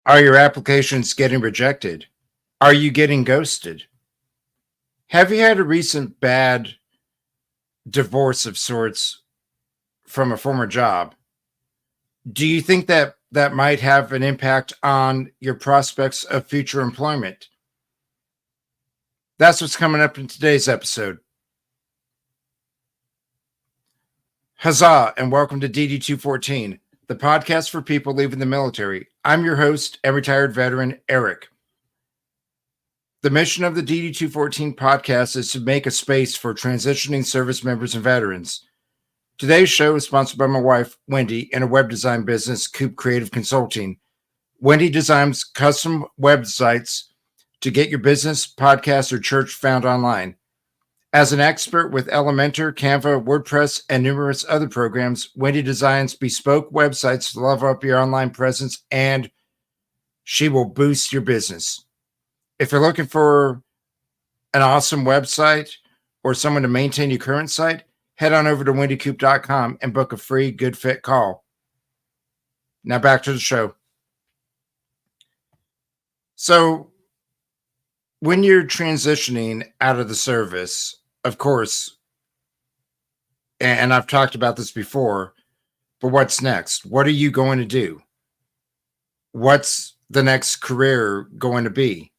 Are your applications getting rejected? Are you getting ghosted? Have you had a recent bad divorce of sorts from a former job? Do you think that that might have an impact on your prospects of future employment? That's what's coming up in today's episode. Huzzah, and welcome to DD214, the podcast for people leaving the military. I'm your host and retired veteran, Eric. The mission of the DD214 podcast is to make a space for transitioning service members and veterans. Today's show is sponsored by my wife, Wendy, and a web design business, Coop Creative Consulting. Wendy designs custom websites to get your business, podcast, or church found online. As an expert with Elementor, Canva, WordPress, and numerous other programs, Wendy designs bespoke websites to level up your online presence, and she will boost your business. If you're looking for an awesome website or someone to maintain your current site, head on over to wendycoop.com and book a free good fit call. Now back to the show. So when you're transitioning out of the service, of course, and I've talked about this before, but what's next? What are you going to do? What's the next career going to be?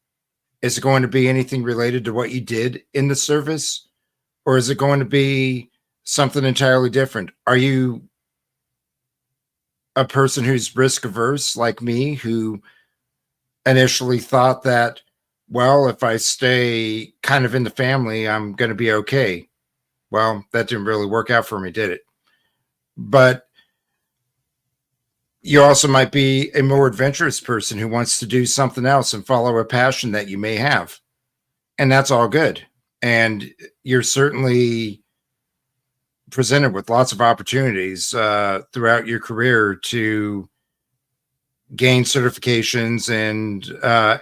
Is it going to be anything related to what you did in the service? Or is it going to be something entirely different? Are you a person who's risk averse like me, who initially thought that, well, if I stay kind of in the family, I'm going to be okay? Well, that didn't really work out for me, did it? But you also might be a more adventurous person who wants to do something else and follow a passion that you may have. And that's all good. And you're certainly presented with lots of opportunities throughout your career to gain certifications and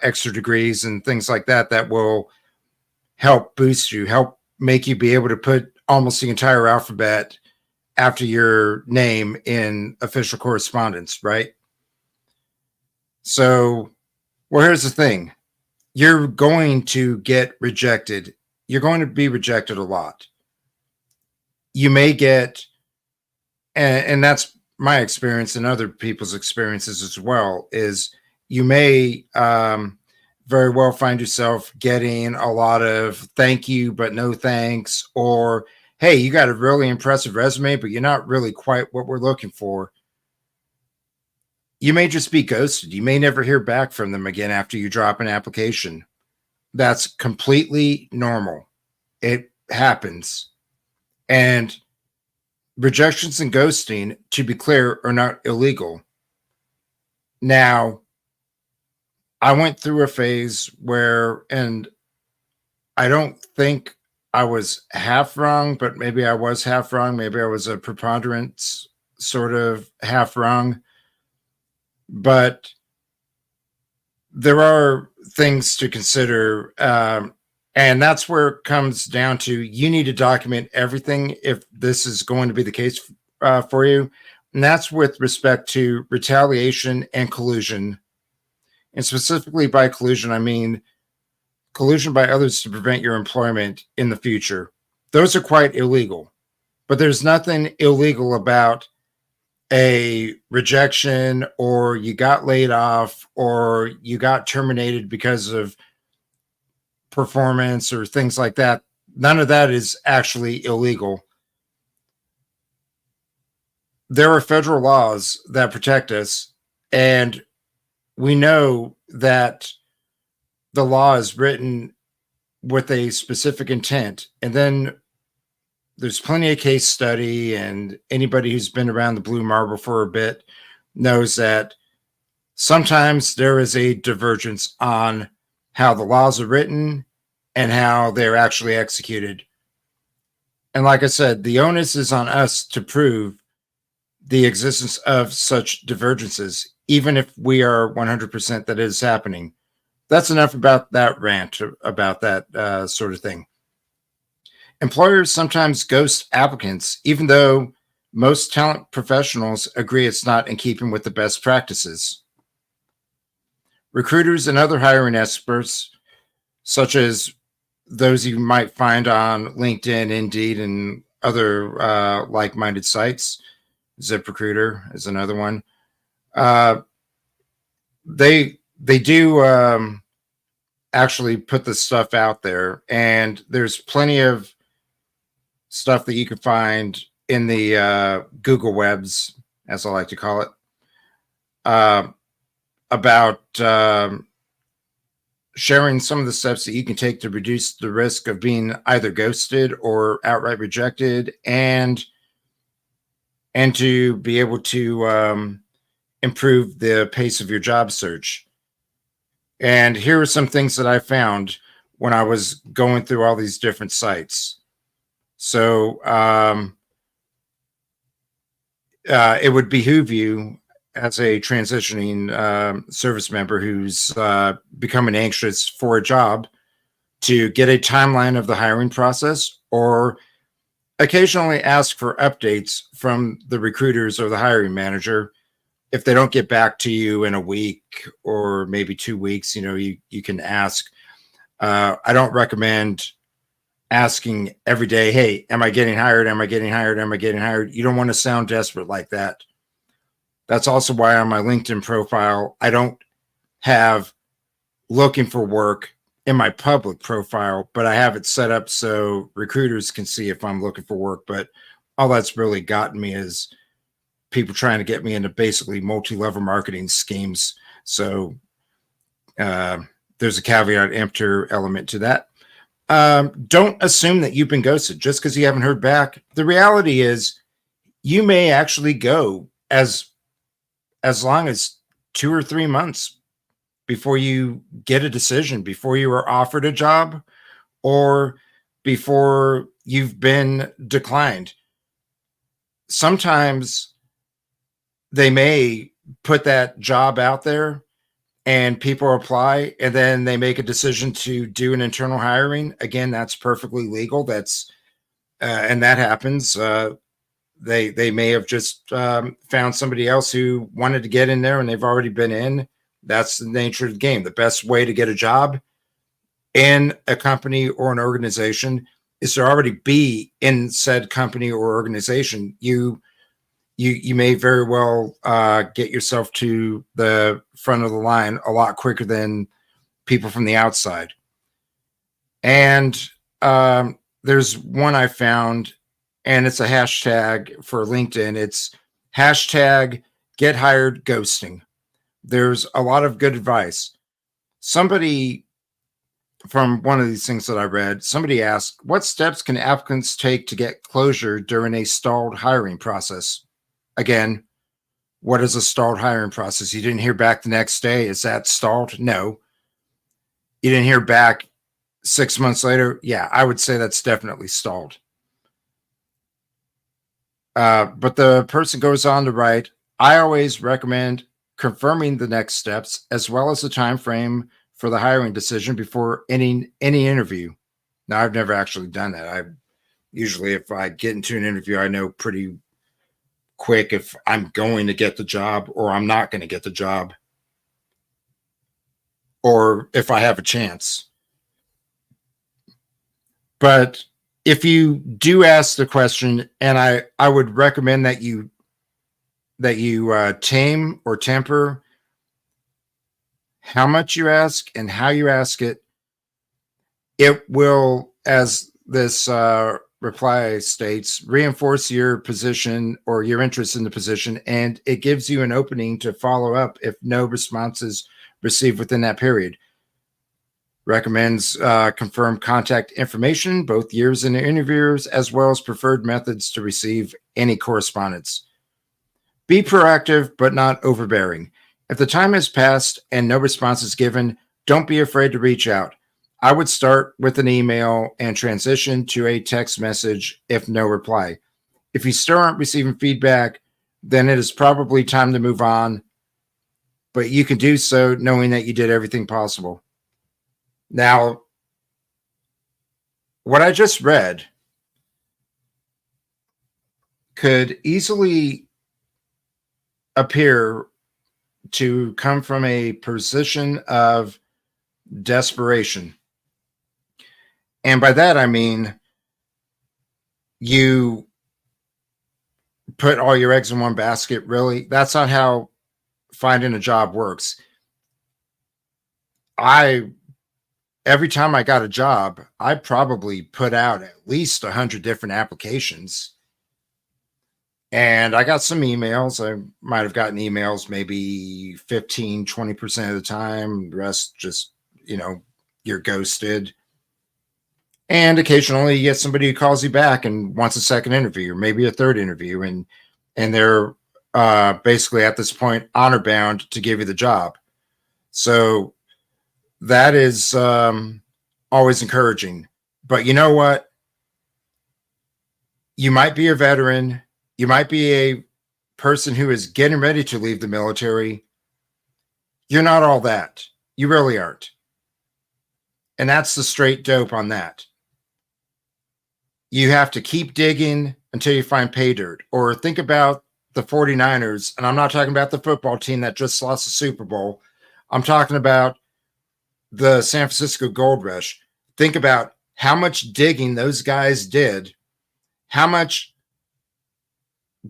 extra degrees and things like that that will help boost you, help make you be able to put almost the entire alphabet after your name in official correspondence, right? So, well, here's the thing. You're going to get rejected. You're going to be rejected a lot. You may get, and that's my experience and other people's experiences as well, is you may very well find yourself getting a lot of thank you, but no thanks, or hey, you got a really impressive resume, but you're not really quite what we're looking for. You may just be ghosted. You may never hear back from them again after you drop an application. That's completely normal. It happens. And rejections and ghosting, to be clear, are not illegal. Now, I went through a phase where, and I don't think I was half wrong, but maybe I was half wrong. Maybe I was a preponderance sort of half wrong. But there are things to consider. And that's where it comes down to, you need to document everything if this is going to be the case for you. And that's with respect to retaliation and collusion. And specifically by collusion, I mean collusion by others to prevent your employment in the future. Those are quite illegal. But there's nothing illegal about a rejection, or you got laid off, or you got terminated because of performance or things like that. None of that is actually illegal. There are federal laws that protect us, and we know that the law is written with a specific intent. And then there's plenty of case study, and anybody who's been around the blue marble for a bit knows that sometimes there is a divergence on how the laws are written and how they're actually executed. And like I said, the onus is on us to prove the existence of such divergences, even if we are 100% that it is happening. That's enough about that rant about that sort of thing. Employers sometimes ghost applicants, even though most talent professionals agree it's not in keeping with the best practices. Recruiters and other hiring experts, such as those you might find on LinkedIn, Indeed, and other like-minded sites. ZipRecruiter is another one. They do actually put the stuff out there, and there's plenty of stuff that you can find in the Google Webs, as I like to call it, about sharing some of the steps that you can take to reduce the risk of being either ghosted or outright rejected, and to be able to improve the pace of your job search. And here are some things that I found when I was going through all these different sites. So it would behoove you as a transitioning service member who's becoming anxious for a job to get a timeline of the hiring process, or occasionally ask for updates from the recruiters or the hiring manager. If they don't get back to you in a week or maybe 2 weeks, you can ask. I don't recommend asking every day, hey, am I getting hired? Am I getting hired? Am I getting hired? You don't want to sound desperate like that. That's also why on my LinkedIn profile, I don't have looking for work in my public profile, but I have it set up so recruiters can see if I'm looking for work. But all that's really gotten me is people trying to get me into basically multi-level marketing schemes. So there's a caveat emptor element to that. Don't assume that you've been ghosted just because you haven't heard back. The reality is you may actually go as long as 2 or 3 months before you get a decision, before you are offered a job, or before you've been declined. Sometimes they may put that job out there and people apply, and then they make a decision to do an internal hiring. Again, that's perfectly legal. That's and that happens. They may have just found somebody else who wanted to get in there, and they've already been in. That's the nature of the game. The best way to get a job in a company or an organization is to already be in said company or organization. You may very well get yourself to the front of the line a lot quicker than people from the outside. And there's one I found, and it's a hashtag for LinkedIn. It's hashtag get hired ghosting. There's a lot of good advice. Somebody from one of these things that I read, somebody asked, what steps can applicants take to get closure during a stalled hiring process? Again, what is a stalled hiring process? You didn't hear back the next day. Is that stalled? No. You didn't hear back 6 months later? Yeah, I would say that's definitely stalled. But the person goes on to write, I always recommend confirming the next steps as well as the time frame for the hiring decision before any interview. Now, I've never actually done that. I usually, if I get into an interview, I know pretty quick if I'm going to get the job or I'm not going to get the job, or if I have a chance. But if you do ask the question, and I would recommend that you tame or temper how much you ask and how you ask it. It will, as this reply states, reinforce your position or your interest in the position, and it gives you an opening to follow up if no response is received within that period. Recommends confirm contact information, both years and interviewers, as well as preferred methods to receive any correspondence. Be proactive, but not overbearing. If the time has passed and no response is given, don't be afraid to reach out. I would start with an email and transition to a text message if no reply. If you still aren't receiving feedback, then it is probably time to move on, but you can do so knowing that you did everything possible. Now, what I just read could easily appear to come from a position of desperation. And by that, I mean you put all your eggs in one basket. Really, that's not how finding a job works. Every time I got a job, I probably put out at least 100 different applications. And I got some emails. I might have gotten emails maybe 15, 20% of the time. The rest just, you're ghosted. And occasionally you get somebody who calls you back and wants a second interview or maybe a third interview. And they're basically at this point honor bound to give you the job. So that is always encouraging. But you know what? You might be a veteran. You might be a person who is getting ready to leave the military. You're not all that. You really aren't. And that's the straight dope on that. You have to keep digging until you find pay dirt. Or think about the 49ers. And I'm not talking about the football team that just lost the Super Bowl. I'm talking about the San Francisco Gold Rush. Think about how much digging those guys did, how much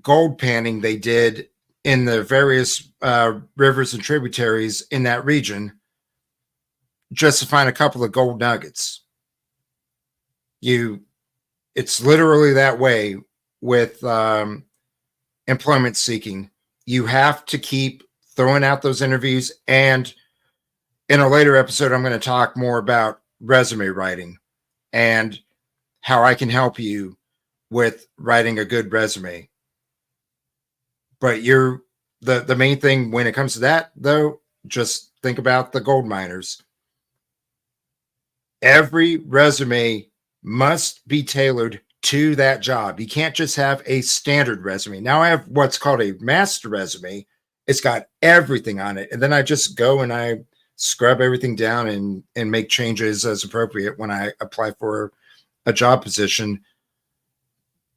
gold panning they did in the various rivers and tributaries in that region just to find a couple of gold nuggets. It's literally that way with employment seeking. You have to keep throwing out those interviews. And in a later episode, I'm going to talk more about resume writing and how I can help you with writing a good resume. But the main thing when it comes to that, though, just think about the gold miners. Every resume must be tailored to that job. You can't just have a standard resume. Now I have what's called a master resume. It's got everything on it. And then I just go and I scrub everything down and make changes as appropriate when I apply for a job position.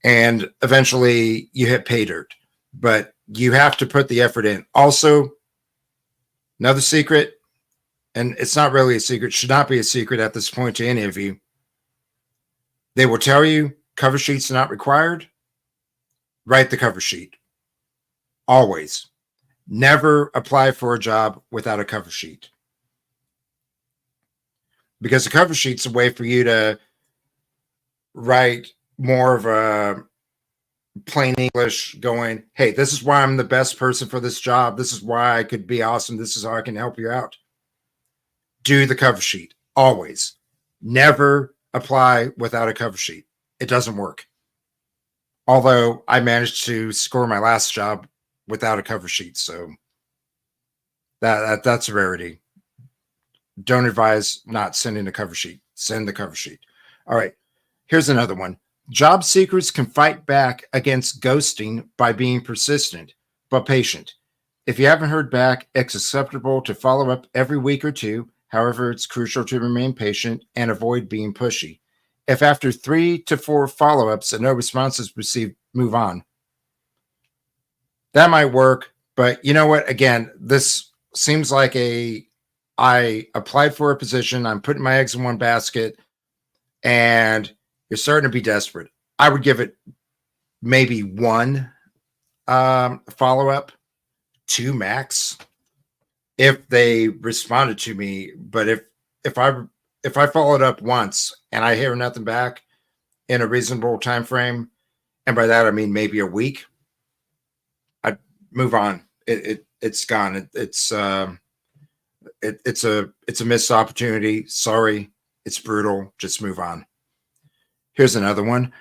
And eventually you hit pay dirt. But you have to put the effort in. Also, another secret, and it's not really a secret, should not be a secret at this point to any of you. They will tell you cover sheets are not required. Write the cover sheet. Always. Never apply for a job without a cover sheet. Because the cover sheet's a way for you to write more of a plain English going, hey, this is why I'm the best person for this job. This is why I could be awesome. This is how I can help you out. Do the cover sheet. Always. Never apply without a cover sheet. It doesn't work. Although I managed to score my last job without a cover sheet. So that's a rarity. Don't advise not sending a cover sheet. Send the cover sheet. All right. Here's another one. Job seekers can fight back against ghosting by being persistent, but patient. If you haven't heard back, it's acceptable to follow up every week or two. However, it's crucial to remain patient and avoid being pushy. If after 3 to 4 follow-ups and no response is received, move on. That might work, but you know what? Again, this seems like I applied for a position, I'm putting my eggs in one basket, and you're starting to be desperate. I would give it maybe 1 follow-up, 2 max, if they responded to me. But if I followed up once and I hear nothing back in a reasonable time frame, and by that I mean maybe a week, I'd move on. It's gone. It's a missed opportunity. Sorry, it's brutal. Just move on. Here's another one.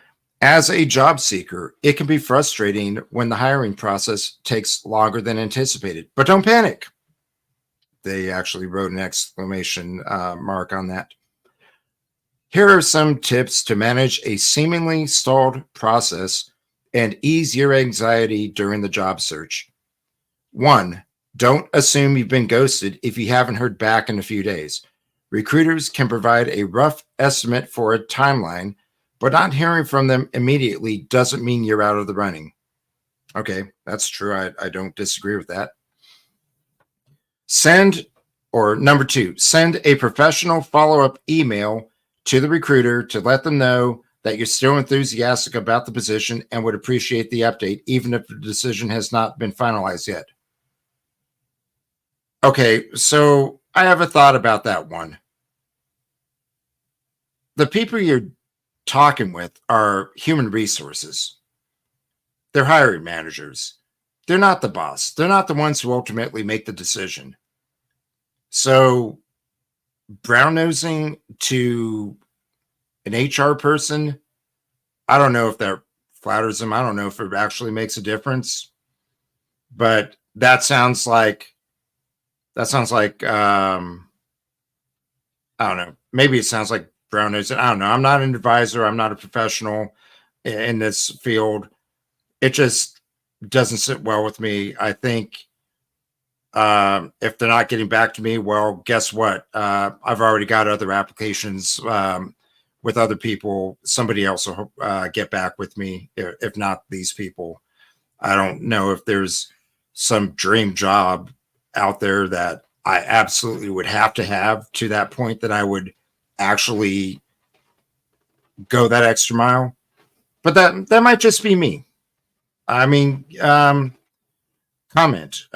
As a job seeker, it can be frustrating when the hiring process takes longer than anticipated, but don't panic. They actually wrote an exclamation mark on that. Here are some tips to manage a seemingly stalled process and ease your anxiety during the job search. 1, don't assume you've been ghosted if you haven't heard back in a few days. Recruiters can provide a rough estimate for a timeline, but not hearing from them immediately doesn't mean you're out of the running. Okay, that's true. I don't disagree with that. Number two, send a professional follow-up email to the recruiter to let them know that you're still enthusiastic about the position and would appreciate the update, even if the decision has not been finalized yet. Okay, so I have a thought about that one. The people you're talking with are human resources. They're hiring managers. They're not the boss. They're not the ones who ultimately make the decision. So brown nosing to an HR person, I don't know if that flatters them. I don't know if it actually makes a difference. But I don't know. Maybe it sounds like brown nosing. I don't know. I'm not an advisor. I'm not a professional in this field. It just doesn't sit well with me. I think if they're not getting back to me, well, guess what? I've already got other applications with other people. Somebody else will get back with me, if not these people. I don't know if there's some dream job out there that I absolutely would have to that point that I would actually go that extra mile. But that might just be me. I mean, comment.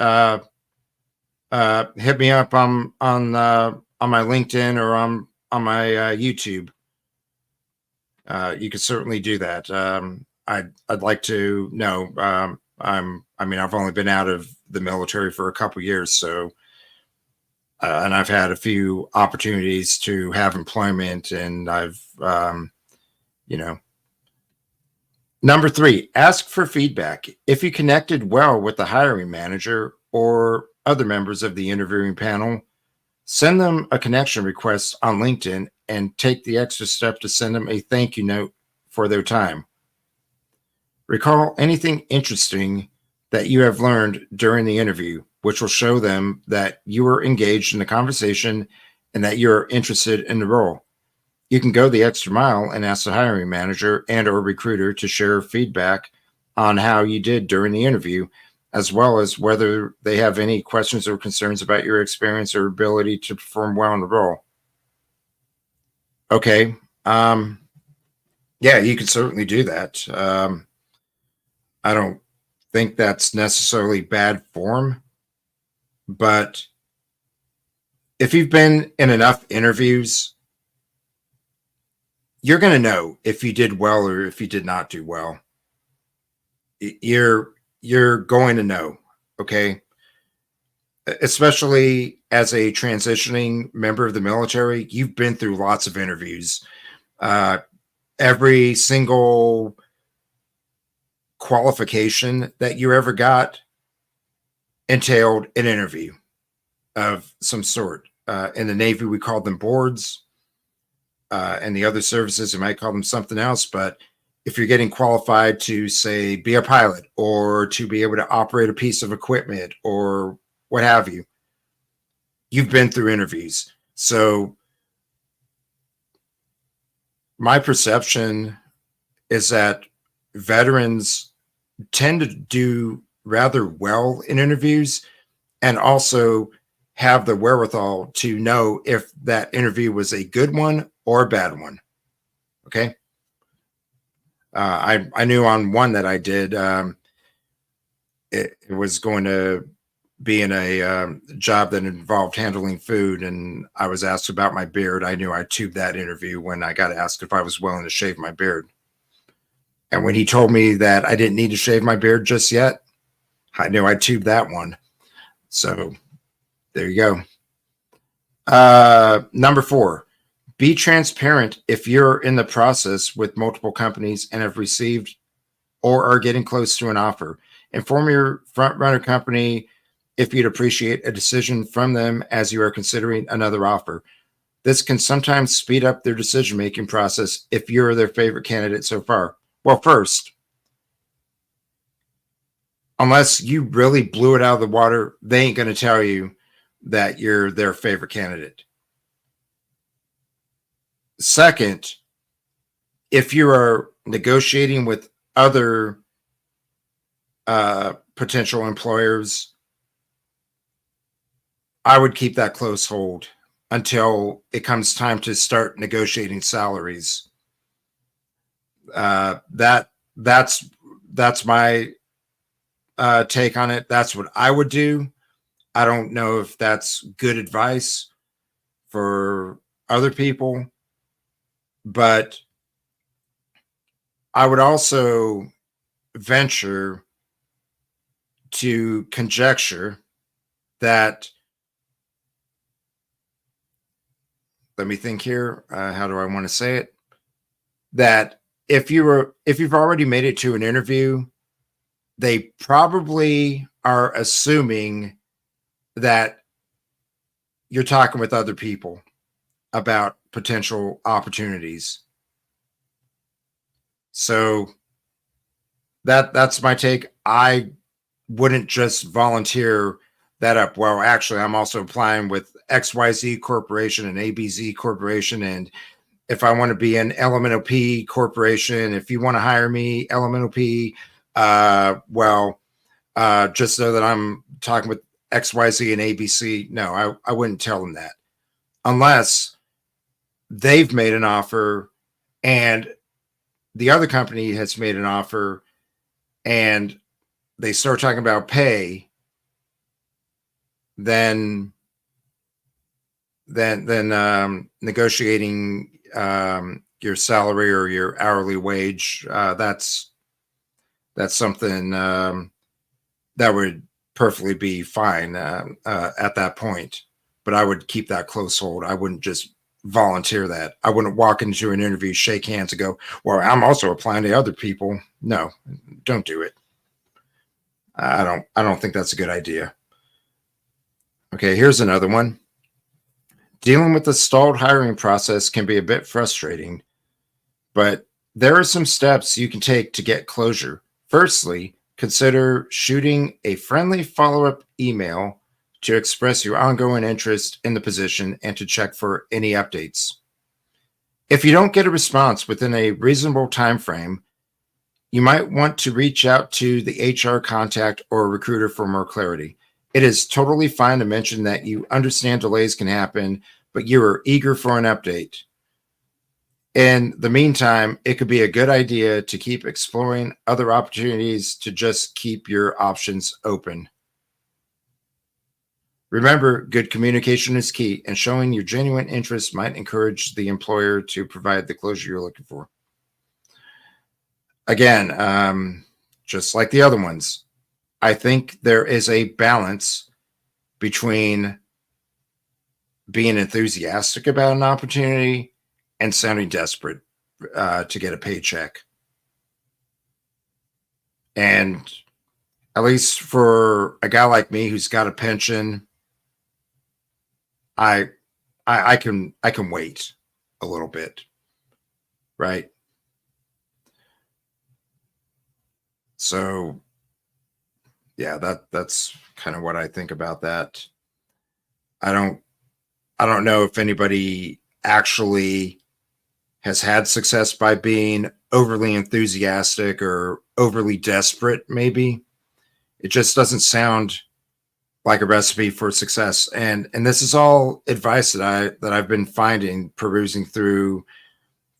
Hit me up on my LinkedIn or on my YouTube. You could certainly do that. I'd like to know. I've only been out of the military for a couple years, so and I've had a few opportunities to have employment, and I've Number three, ask for feedback. If you connected well with the hiring manager or other members of the interviewing panel, send them a connection request on LinkedIn and take the extra step to send them a thank you note for their time. Recall anything interesting that you have learned during the interview, which will show them that you were engaged in the conversation and that you're interested in the role. You can go the extra mile and ask the hiring manager and or recruiter to share feedback on how you did during the interview, as well as whether they have any questions or concerns about your experience or ability to perform well in the role. Okay. Yeah, you can certainly do that. I don't think that's necessarily bad form, but if you've been in enough interviews, you're going to know if you did well or if you did not do well. You're going to know, okay? Especially as a transitioning member of the military, you've been through lots of interviews. Every single qualification that you ever got entailed an interview of some sort. In the Navy, we called them boards. And the other services, you might call them something else. But if you're getting qualified to, say, be a pilot or to be able to operate a piece of equipment or what have you, you've been through interviews. So my perception is that veterans tend to do rather well in interviews and also have the wherewithal to know if that interview was a good one or a bad one. Okay. I knew on one that I did, it was going to be in a job that involved handling food, and I was asked about my beard. I knew I tubed that interview when I got asked if I was willing to shave my beard. And when he told me that I didn't need to shave my beard just yet, I knew I tubed that one. So there you go. Number four, be transparent if you're in the process with multiple companies and have received or are getting close to an offer. Inform your front runner company if you'd appreciate a decision from them as you are considering another offer. This can sometimes speed up their decision-making process if you're their favorite candidate so far. Well, first, unless you really blew it out of the water, they ain't going to tell you that you're their favorite candidate. Second, if you are negotiating with other potential employers, I would keep that close hold until it comes time to start negotiating salaries. That's my take on it. That's what I would do. I don't know if that's good advice for other people, but I would also venture to conjecture that, let me think here, how do I want to say it, that if you've already made it to an interview, they probably are assuming that you're talking with other people about potential opportunities. So that's my take. I wouldn't just volunteer that up. Well, actually, I'm also applying with XYZ Corporation and ABZ Corporation. And if I want to be an Elemental P Corporation, if you want to hire me, Elemental P, just know that I'm talking with XYZ and ABC. No, I wouldn't tell them that unless they've made an offer and the other company has made an offer and they start talking about pay, then negotiating your salary or your hourly wage, that's something that would perfectly be fine at that point. But I would keep that close hold. I wouldn't just volunteer that. I wouldn't walk into an interview, shake hands, and go, "Well, I'm also applying to other people." No, don't do it. I don't think that's a good idea. Okay, here's another one. Dealing with the stalled hiring process can be a bit frustrating, but there are some steps you can take to get closure. Firstly, consider shooting a friendly follow-up email to express your ongoing interest in the position and to check for any updates. If you don't get a response within a reasonable time frame, you might want to reach out to the HR contact or recruiter for more clarity. It is totally fine to mention that you understand delays can happen, but you are eager for an update. In the meantime, it could be a good idea to keep exploring other opportunities to just keep your options open. Remember, good communication is key, and showing your genuine interest might encourage the employer to provide the closure you're looking for. Again, just like the other ones, I think there is a balance between being enthusiastic about an opportunity and sounding desperate to get a paycheck. And at least for a guy like me who's got a pension, I can wait a little bit, right? So yeah, that's kind of what I think about that. I don't know if anybody actually has had success by being overly enthusiastic or overly desperate. Maybe it just doesn't sound like a recipe for success. And this is all advice that I've been finding perusing through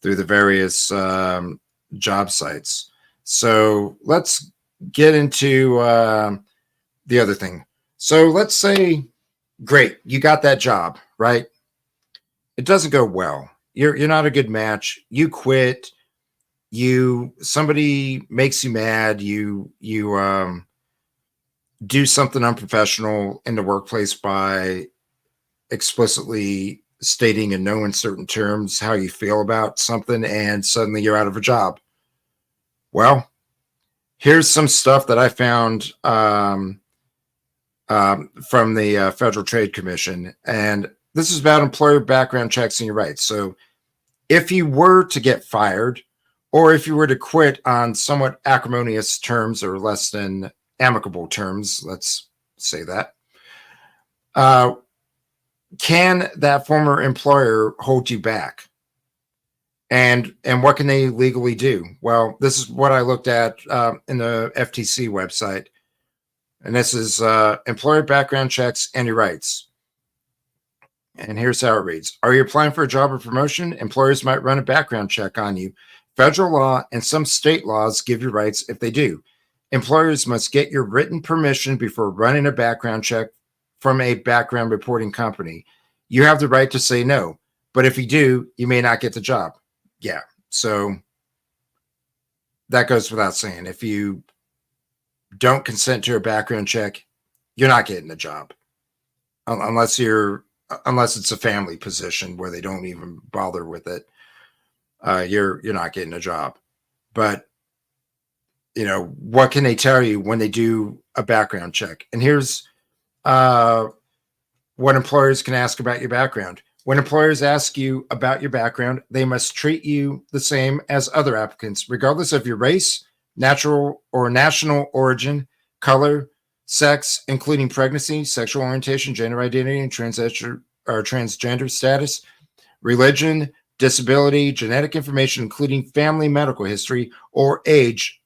the various job sites. So let's get into the other thing. So let's say, great, you got that job, right? It doesn't go well. You're not a good match. You quit. Somebody makes you mad. You do something unprofessional in the workplace by explicitly stating in no uncertain terms how you feel about something, and suddenly you're out of a job. Well, here's some stuff that I found from the Federal Trade Commission, and this is about employer background checks and your rights. So if you were to get fired, or if you were to quit on somewhat acrimonious terms or less than amicable terms, let's say that, can that former employer hold you back? And what can they legally do? Well, this is what I looked at in the FTC website. And this is employer background checks and your rights. And here's how it reads. Are you applying for a job or promotion? Employers might run a background check on you. Federal law and some state laws give you rights if they do. Employers must get your written permission before running a background check from a background reporting company. You have the right to say no, but if you do, you may not get the job. Yeah, so that goes without saying. If you don't consent to a background check, you're not getting the job. Unless it's a family position where they don't even bother with it, you're not getting a job. But what can they tell you when they do a background check? And here's what employers can ask about your background. When employers ask you about your background, they must treat you the same as other applicants, regardless of your race, natural or national origin, color, sex, including pregnancy, sexual orientation, gender identity, and transgender status, religion, disability, genetic information, including family medical history, or age.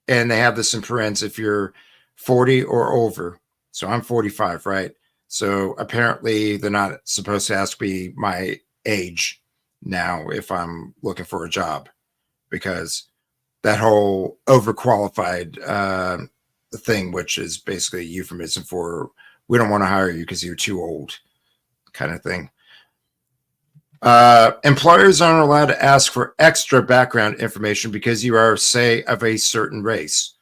And they have this in parentheses if you're 40 or over. So I'm 45, right? So apparently they're not supposed to ask me my age now if I'm looking for a job, because that whole overqualified thing, which is basically a euphemism for we don't want to hire you because you're too old kind of thing. Employers aren't allowed to ask for extra background information because you are, say, of a certain race.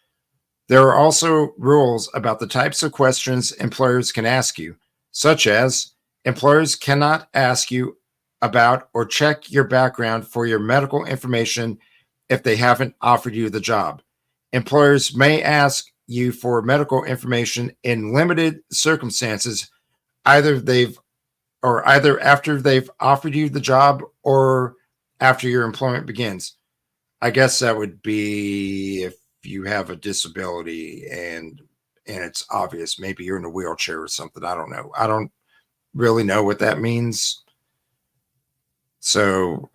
There are also rules about the types of questions employers can ask you, such as employers cannot ask you about or check your background for your medical information if they haven't offered you the job. Employers may ask you for medical information in limited circumstances, either after they've offered you the job or after your employment begins. I guess that would be if you have a disability and it's obvious. Maybe you're in a wheelchair or something. I don't know. I don't really know what that means. So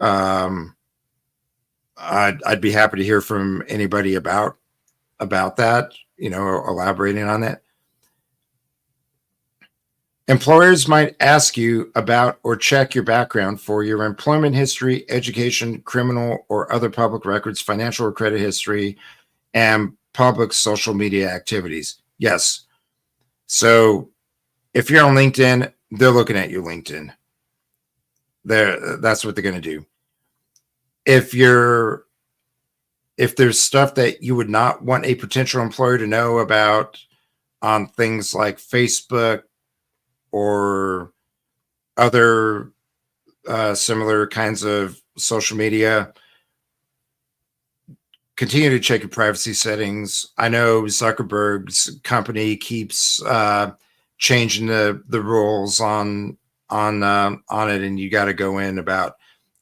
I'd be happy to hear from anybody about that, elaborating on that. Employers might ask you about or check your background for your employment history, education, criminal or other public records, financial or credit history, and public social media activities. Yes. So if you're on LinkedIn, they're looking at your LinkedIn. That's what they're going to do. If there's stuff that you would not want a potential employer to know about on things like Facebook or other similar kinds of social media, continue to check your privacy settings. I know Zuckerberg's company keeps changing the rules on it, and you got to go in about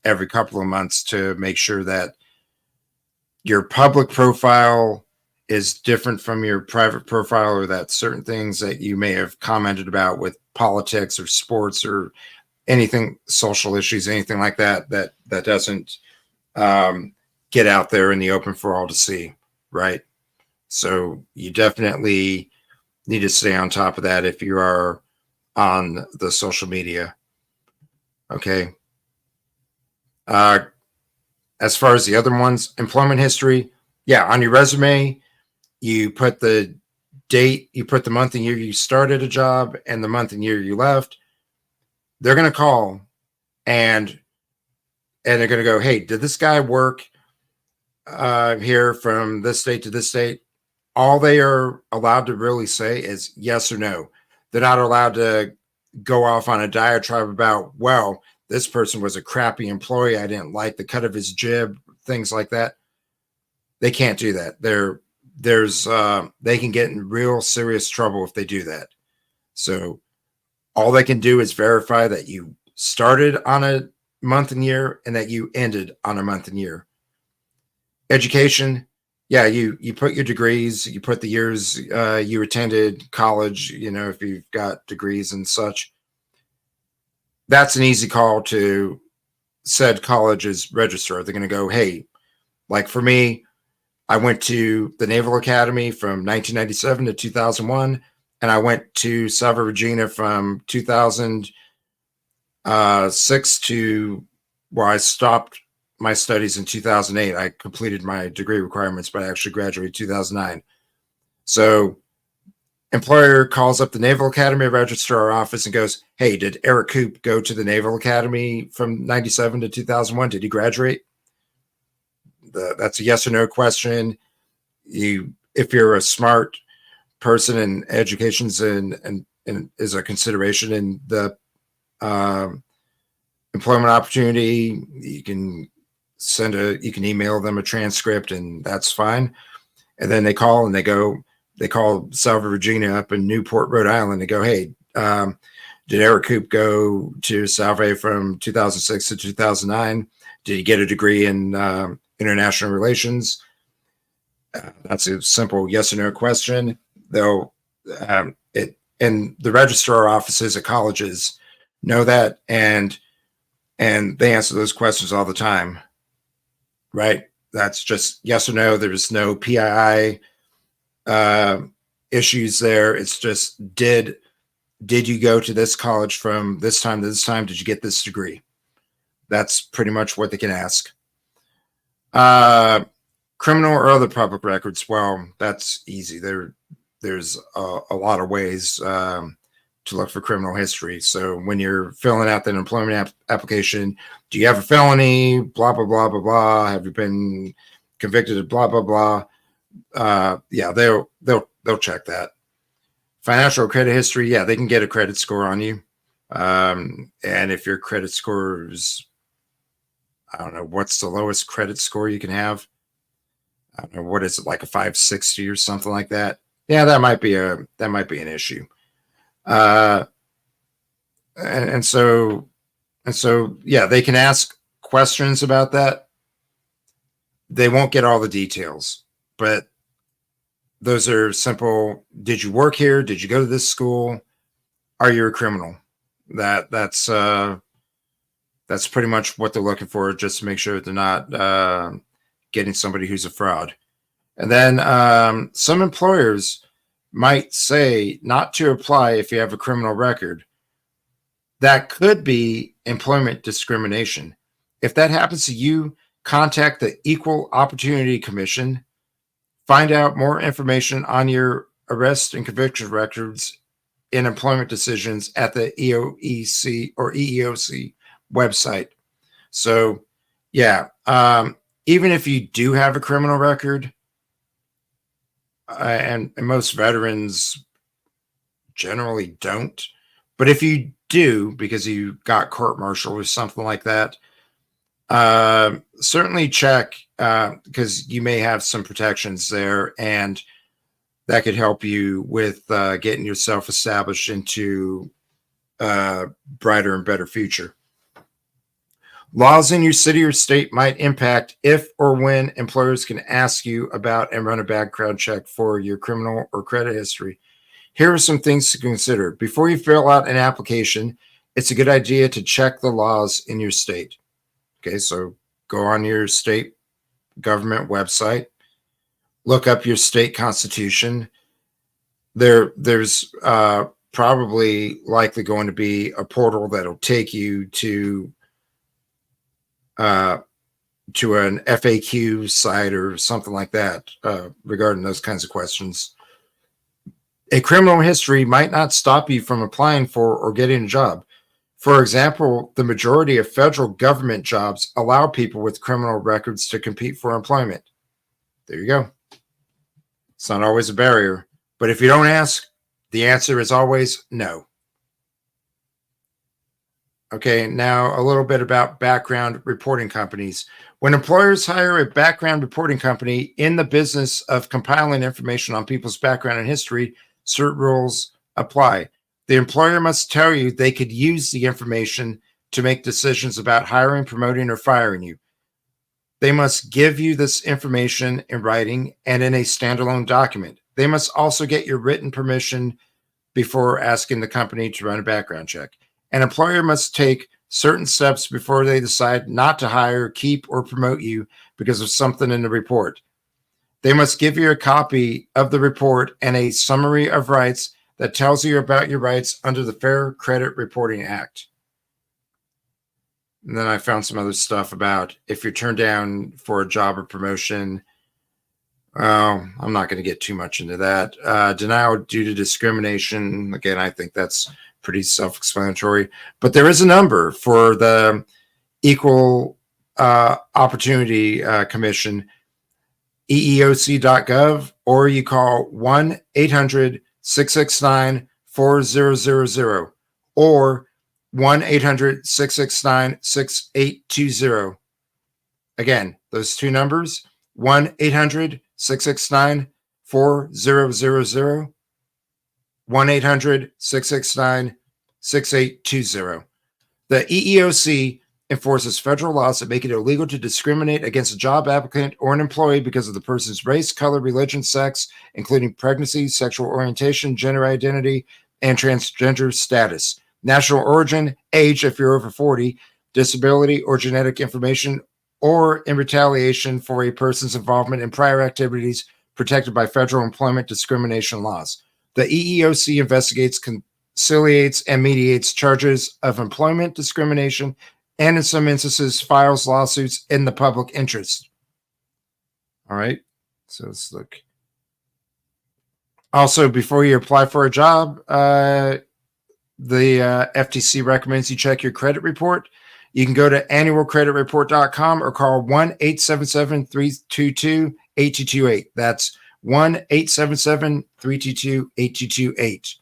every couple of months to make sure that your public profile is different from your private profile, or that certain things that you may have commented about with politics or sports or anything, social issues, anything like that doesn't get out there in the open for all to see, right? So you definitely need to stay on top of that if you are on the social media. Okay. As far as the other ones, employment history, yeah, on your resume, you put the date, you put the month and year you started a job and the month and year you left. They're going to call and they're going to go, hey, did this guy work here from this date to this date? All they are allowed to really say is yes or no. They're not allowed to go off on a diatribe about, well, this person was a crappy employee, I didn't like the cut of his jib, things like that. They can't do that. They can get in real serious trouble if they do that. So all they can do is verify that you started on a month and year and that you ended on a month and year. Education, yeah, you put your degrees, you put the years you attended college, if you've got degrees and such. That's an easy call to said college's registrar. They're going to go, hey, like for me, I went to the Naval Academy from 1997 to 2001, and I went to Salve Regina from 2000 six to, well, I stopped my studies in 2008. I completed my degree requirements, but I actually graduated 2009. So employer calls up the Naval Academy registrar office and goes, hey, did Eric Koop go to the Naval Academy from 97 to 2001? Did he graduate? That's a yes or no question. If you're a smart person and education's and is a consideration in the employment opportunity, you can email them a transcript, and that's fine. And then they call Salve, Virginia up in Newport, Rhode Island. They go, hey, did Eric Koop go to Salve from 2006 to 2009? Did he get a degree in international relations? That's a simple yes or no question. They'll and the registrar offices at colleges know that, and they answer those questions all the time, right? That's just yes or no. There's no PII issues there. It's just did you go to this college from this time to this time? Did you get this degree? That's pretty much what they can ask. Criminal or other public records, well, that's easy. There's a lot of ways to look for criminal history. So when you're filling out that employment application, do you have a felony? Blah, blah, blah, blah, blah. Have you been convicted of blah, blah, blah? Yeah, they'll check that. Financial credit history, yeah, they can get a credit score on you. And if your credit score is, I don't know, what's the lowest credit score you can have? I don't know, what is it, like a 560 or something like that? Yeah, that might be an issue. And so yeah, they can ask questions about that. They won't get all the details, but those are simple. Did you work here? Did you go to this school? Are you a criminal? That's pretty much what they're looking for, just to make sure they're not getting somebody who's a fraud. And then some employers might say not to apply if you have a criminal record. That could be employment discrimination. If that happens to you, contact the Equal Opportunity Commission. Find out more information on your arrest and conviction records in employment decisions at the EOEC or EEOC website. So, yeah, even if you do have a criminal record, and most veterans generally don't, but if you do because you got court-martialed or something like that, certainly check, because you may have some protections there, and that could help you with getting yourself established into a brighter and better future. Laws in your city or state might impact if or when employers can ask you about and run a background check for your criminal or credit history. Here are some things to consider. Before you fill out an application, it's a good idea to check the laws in your state. Okay, so go on your state government website, look up your state constitution. There's probably likely going to be a portal that'll take you to an FAQ site or something like that regarding those kinds of questions. A criminal history might not stop you from applying for or getting a job. For example, the majority of federal government jobs allow people with criminal records to compete for employment. There you go. It's not always a barrier, but if you don't ask, the answer is always no. Okay, now a little bit about background reporting companies. When employers hire a background reporting company in the business of compiling information on people's background and history, certain rules apply. The employer must tell you they could use the information to make decisions about hiring, promoting, or firing you. They must give you this information in writing and in a standalone document. They must also get your written permission before asking the company to run a background check. An employer must take certain steps before they decide not to hire, keep, or promote you because of something in the report. They must give you a copy of the report and a summary of rights that tells you about your rights under the Fair Credit Reporting Act. And then I found some other stuff about if you're turned down for a job or promotion. I'm not going to get too much into that. Denial due to discrimination. Again, I think that's pretty self-explanatory. But there is a number for the Equal Opportunity Commission, EEOC.gov, or you call 1-800-669-4000 or 1-800-669-6820. Again, those two numbers, 1-800-669-4000, 1-800-669-6820. The EEOC enforces federal laws that make it illegal to discriminate against a job applicant or an employee because of the person's race, color, religion, sex, including pregnancy, sexual orientation, gender identity, and transgender status, national origin, age if you're over 40, disability or genetic information, or in retaliation for a person's involvement in prior activities protected by federal employment discrimination laws. The EEOC investigates, conciliates, and mediates charges of employment discrimination, and in some instances files lawsuits in the public interest. All right, so let's look. Also, before you apply for a job, the FTC recommends you check your credit report. You can go to annualcreditreport.com or call 1-877-322-8228. That's 1-877-322-8228.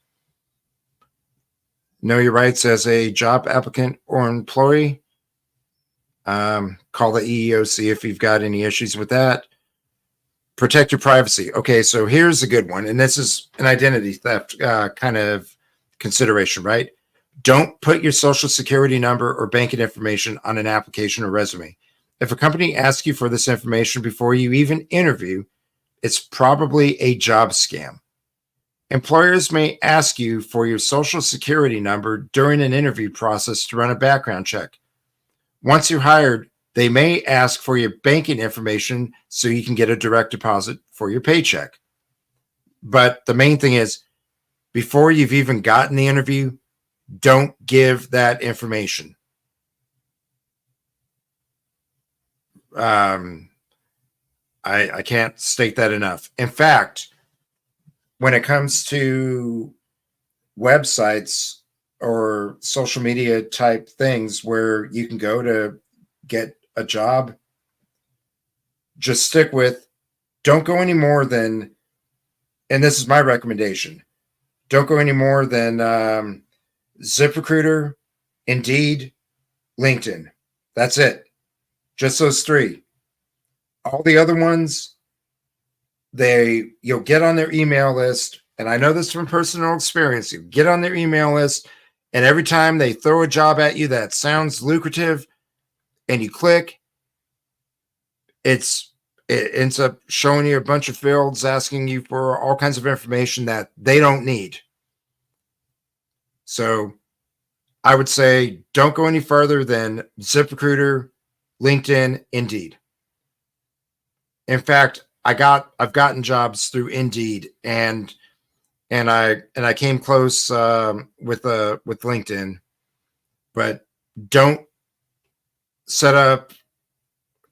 Know your rights as a job applicant or employee. Call the EEOC if you've got any issues with that. Protect your privacy. Okay, so here's a good one, and this is an identity theft kind of consideration, right? Don't put your social security number or banking information on an application or resume. If a company asks you for this information before you even interview, it's probably a job scam. Employers may ask you for your social security number during an interview process to run a background check. Once you're hired, they may ask for your banking information so you can get a direct deposit for your paycheck. But the main thing is, before you've even gotten the interview, don't give that information. I can't state that enough. In fact, when it comes to websites or social media type things where you can go to get a job, just stick with, don't go any more than, and this is my recommendation, don't go any more than ZipRecruiter, Indeed, LinkedIn. That's it. Just those three. All the other ones, you'll get on their email list, and I know this from personal experience. You get on their email list, and every time they throw a job at you that sounds lucrative, and you click, it ends up showing you a bunch of fields, asking you for all kinds of information that they don't need. So I would say don't go any further than ZipRecruiter, LinkedIn, Indeed. In fact, I've gotten jobs through Indeed, and I came close with LinkedIn, but don't set up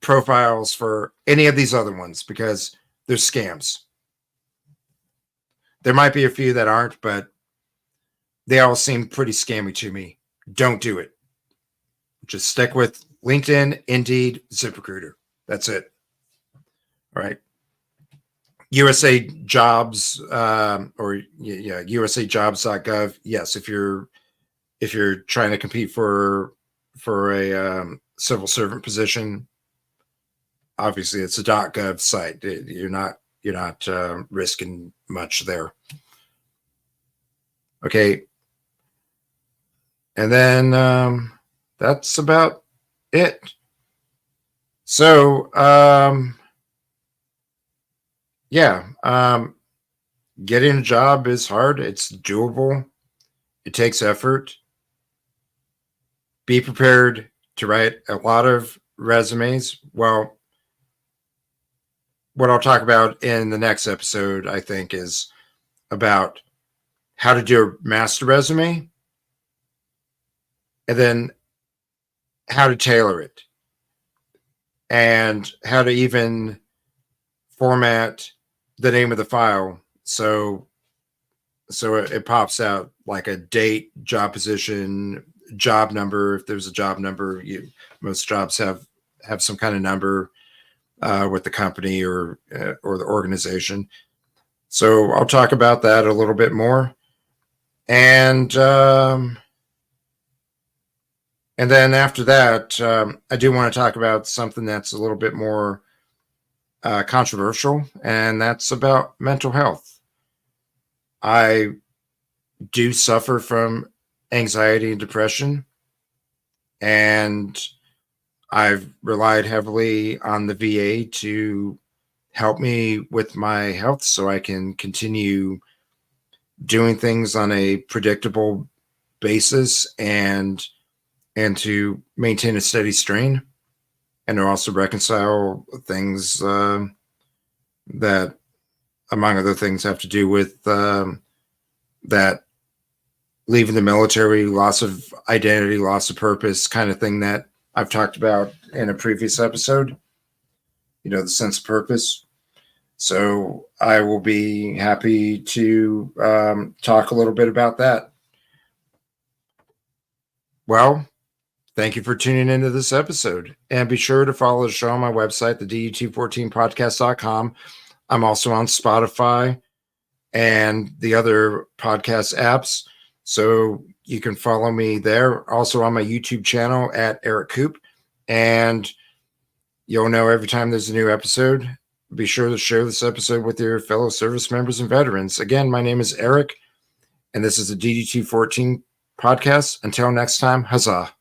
profiles for any of these other ones because they're scams. There might be a few that aren't, but they all seem pretty scammy to me. Don't do it. Just stick with LinkedIn, Indeed, ZipRecruiter. That's it. All right. USA Jobs USAjobs.gov. Yes, if you're trying to compete for a civil servant position, obviously it's a .gov site. You're not risking much there. Okay, and then that's about it. So getting a job is hard. It's doable. It takes effort. Be prepared to write a lot of resumes. Well, what I'll talk about in the next episode, I think, is about how to do a master resume and then how to tailor it and how to even format the name of the file so it pops out like a date, job position, job number. If there's a job number, most jobs have some kind of number with the company or the organization. So I'll talk about that a little bit more, and then after that, I do want to talk about something that's a little bit more controversial, and that's about mental health. I do suffer from anxiety and depression, and I've relied heavily on the VA to help me with my health so I can continue doing things on a predictable basis and to maintain a steady strain, and to also reconcile things that, among other things, have to do with that leaving the military, loss of identity, loss of purpose kind of thing that I've talked about in a previous episode, the sense of purpose. So I will be happy to talk a little bit about that. Well, thank you for tuning into this episode. And be sure to follow the show on my website, the DU214podcast.com. I'm also on Spotify and the other podcast apps, so you can follow me there. Also on my YouTube channel at Eric Coop, and you'll know every time there's a new episode. Be sure to share this episode with your fellow service members and veterans. Again, my name is Eric, and this is the DD214 podcast. Until next time, huzzah.